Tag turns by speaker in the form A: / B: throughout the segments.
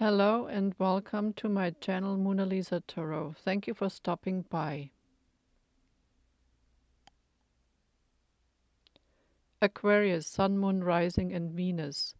A: Hello and welcome to my channel MoonALisa Tarot. Thank you for stopping by. Aquarius, Sun, Moon, Rising and Venus.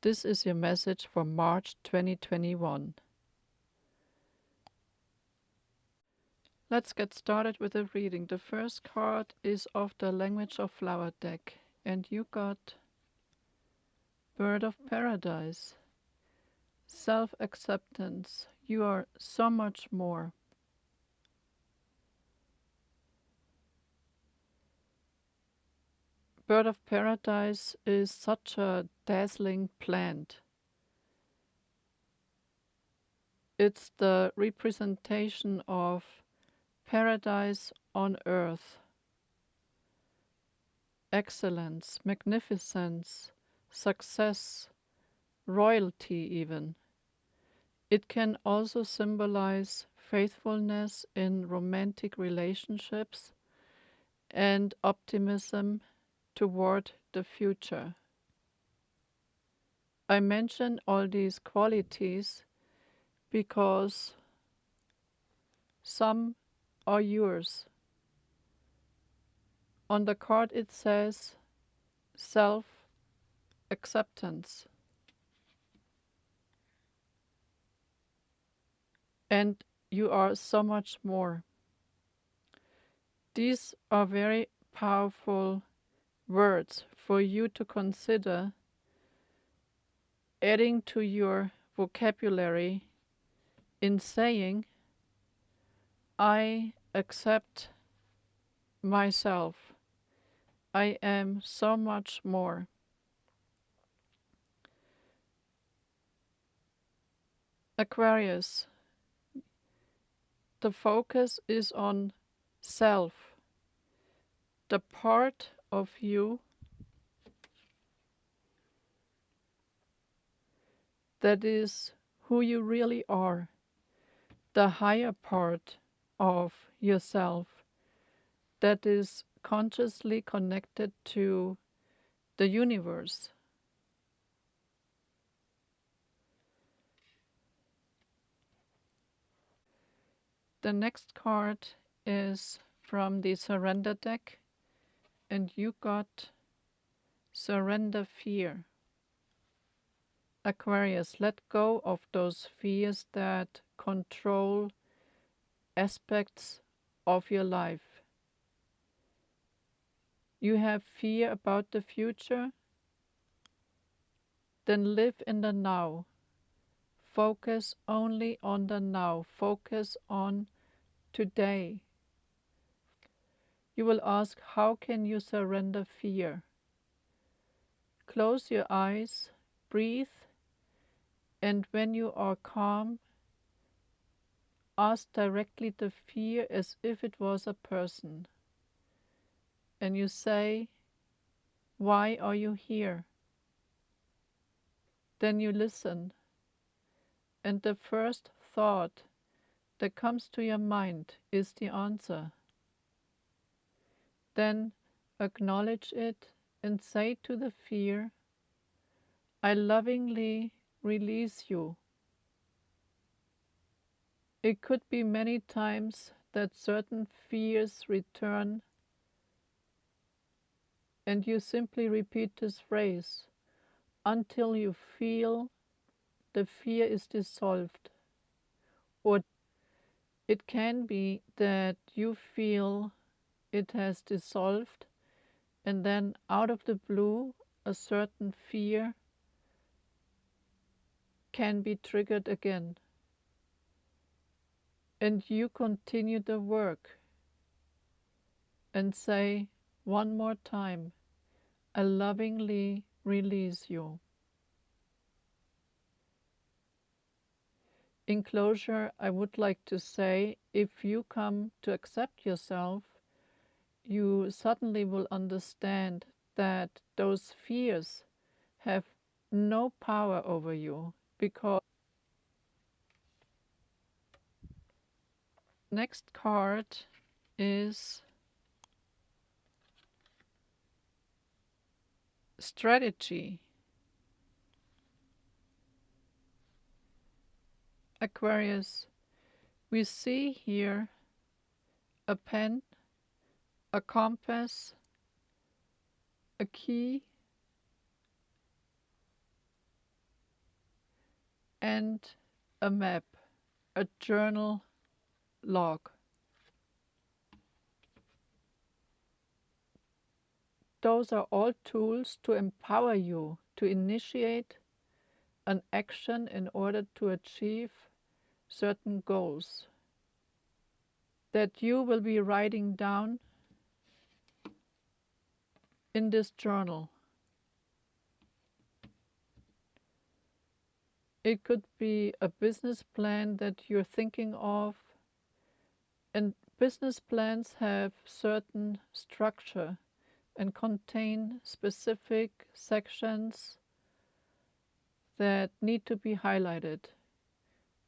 A: This is your message for March 2021. Let's get started with the reading. The first card is of the Language of Flower deck and you got Bird of Paradise. Self-acceptance. You are so much more. Bird of Paradise is such a dazzling plant. It's the representation of paradise on earth. Excellence, magnificence, success, royalty even. It can also symbolize faithfulness in romantic relationships and optimism toward the future. I mention all these qualities because some are yours. On the card it says self-acceptance. And you are so much more. These are very powerful words for you to consider adding to your vocabulary in saying, I accept myself. I am so much more. Aquarius, the focus is on self, the part of you that is who you really are, the higher part of yourself that is consciously connected to the universe. The next card is from the Surrender deck, and you got Surrender Fear. Aquarius, let go of those fears that control aspects of your life. You have fear about the future? Then live in the now. Focus only on the now. Focus on today. You will ask, how can you surrender fear? Close your eyes, breathe, and when you are calm, ask directly the fear as if it was a person. And you say, why are you here? Then you listen, and the first thought that comes to your mind is the answer. Then acknowledge it and say to the fear, I lovingly release you. It could be many times that certain fears return, and you simply repeat this phrase until you feel the fear is dissolved. Or it can be that you feel it has dissolved, and then out of the blue, a certain fear can be triggered again. And you continue the work and say one more time, I lovingly release you. In closure, I would like to say, if you come to accept yourself, you suddenly will understand that those fears have no power over you, because next card is Strategy. Aquarius, we see here a pen, a compass, a key, and a map, a journal log. Those are all tools to empower you to initiate an action in order to achieve certain goals that you will be writing down in this journal. It could be a business plan that you're thinking of, and business plans have certain structure and contain specific sections that need to be highlighted.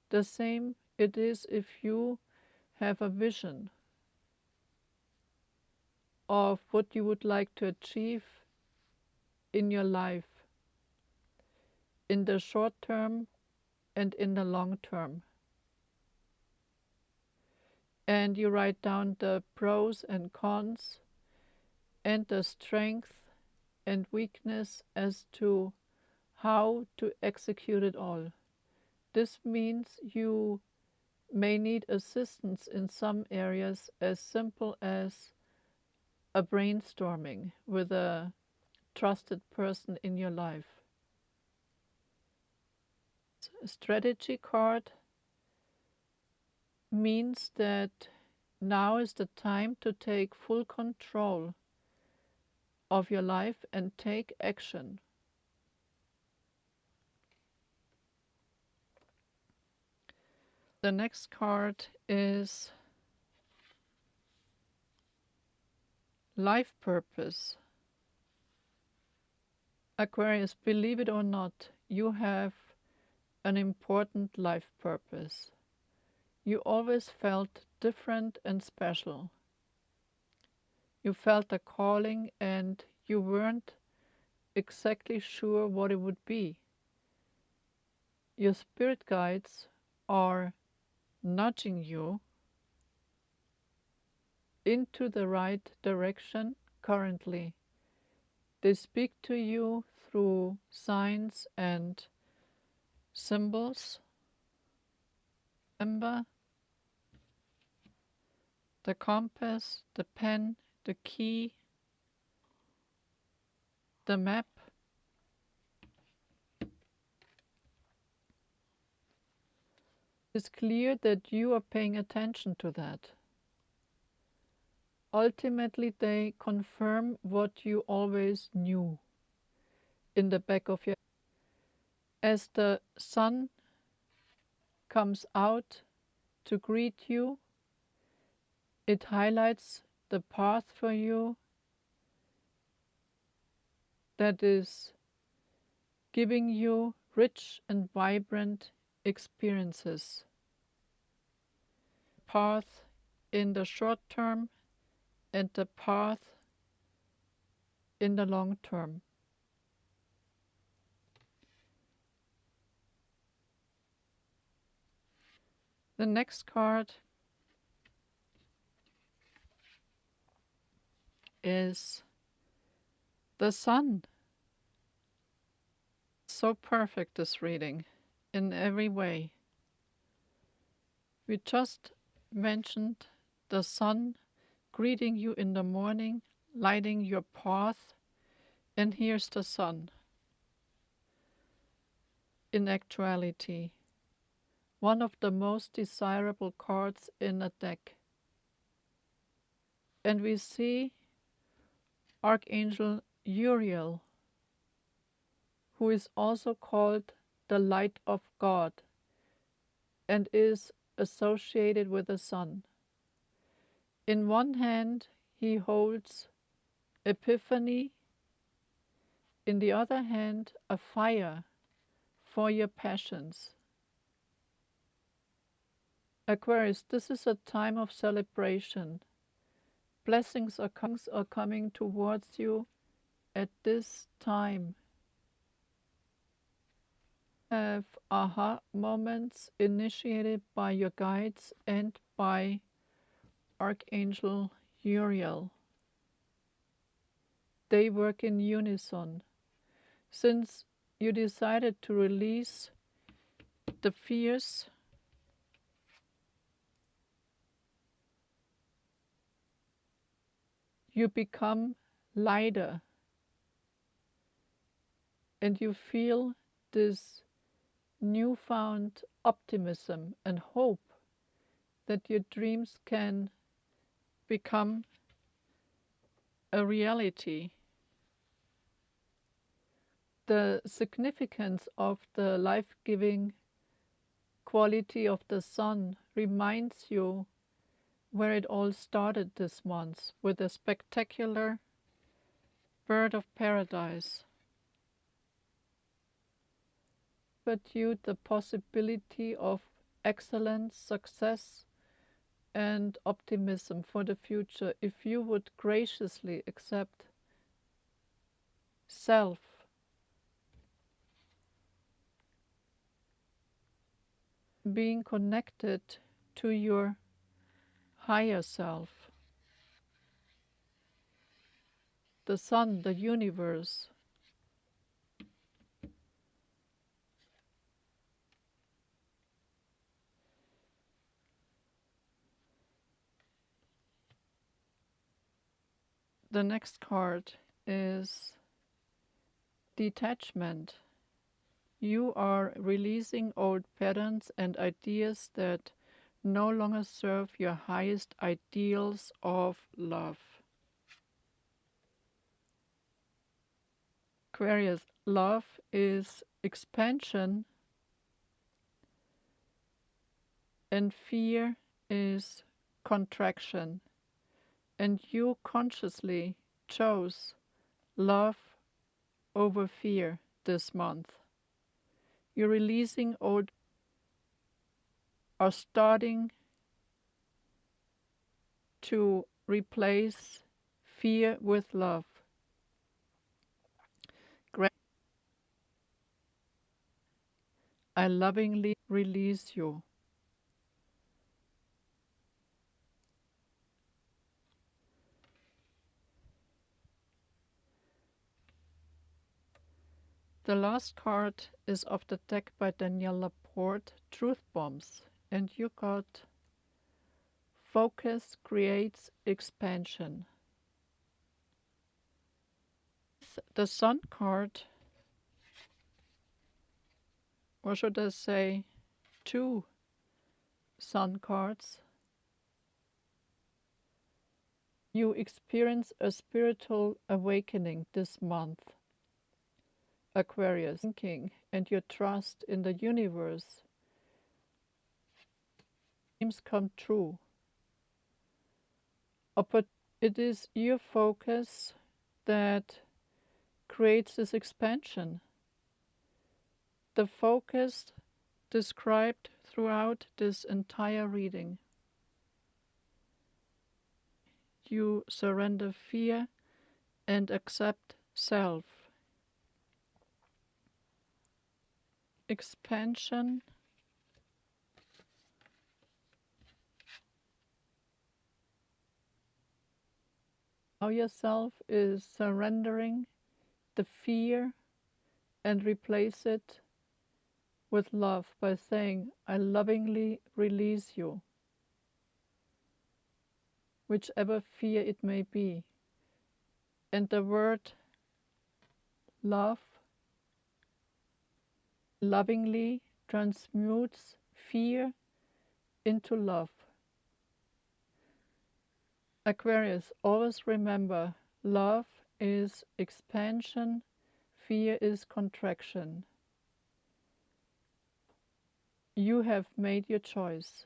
A: The same it is if you have a vision of what you would like to achieve in your life, in the short term and in the long term. And you write down the pros and cons and the strength and weakness as to how to execute it all. This means you may need assistance in some areas, as simple as a brainstorming with a trusted person in your life. A strategy card means that now is the time to take full control of your life and take action. The next card is life purpose. Aquarius, believe it or not, you have an important life purpose. You always felt different and special. You felt a calling and you weren't exactly sure what it would be. Your spirit guides are nudging you into the right direction currently. They speak to you through signs and symbols. Remember, the compass, the pen, the key, the map. It's clear that you are paying attention to that. Ultimately, they confirm what you always knew in the back of your head. As the sun comes out to greet you, it highlights the path for you that is giving you rich and vibrant experiences. Path in the short term and the path in the long term. The next card is the sun. So perfect, this reading, in every way. We just mentioned the sun greeting you in the morning, lighting your path, and here's the sun. In actuality, one of the most desirable cards in a deck. And we see Archangel Uriel, who is also called the light of God and is associated with the sun. In one hand, he holds Epiphany, in the other hand, a fire for your passions. Aquarius, this is a time of celebration. Blessings are coming towards you at this time. Have aha moments initiated by your guides and by Archangel Uriel. They work in unison. Since you decided to release the fears, you become lighter and you feel this newfound optimism and hope that your dreams can become a reality. The significance of the life-giving quality of the sun reminds you where it all started this month with a spectacular bird of paradise. But you the possibility of excellence, success, and optimism for the future if you would graciously accept self, being connected to your higher self, the sun, the universe. The next card is Detachment. You are releasing old patterns and ideas that no longer serve your highest ideals of love. Aquarius, love is expansion and fear is contraction. And you consciously chose love over fear this month. You're releasing old, are starting to replace fear with love. I lovingly release you. The last card is of the deck by Danielle Laporte, Truth Bombs, and you got Focus Creates Expansion. The Sun card, or should I say two Sun cards. You experience a spiritual awakening this month, Aquarius, thinking and your trust in the universe. Dreams come true. It is your focus that creates this expansion. The focus described throughout this entire reading. You surrender fear and accept self. Expansion. Now yourself is surrendering the fear and replace it with love by saying, I lovingly release you, whichever fear it may be. And the word love lovingly transmutes fear into love. Aquarius, always remember, love is expansion, fear is contraction. You have made your choice.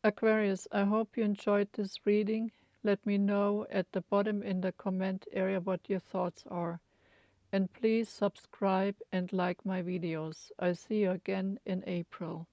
A: Aquarius, I hope you enjoyed this reading. Let me know at the bottom in the comment area what your thoughts are. And please subscribe and like my videos. I see you again in April.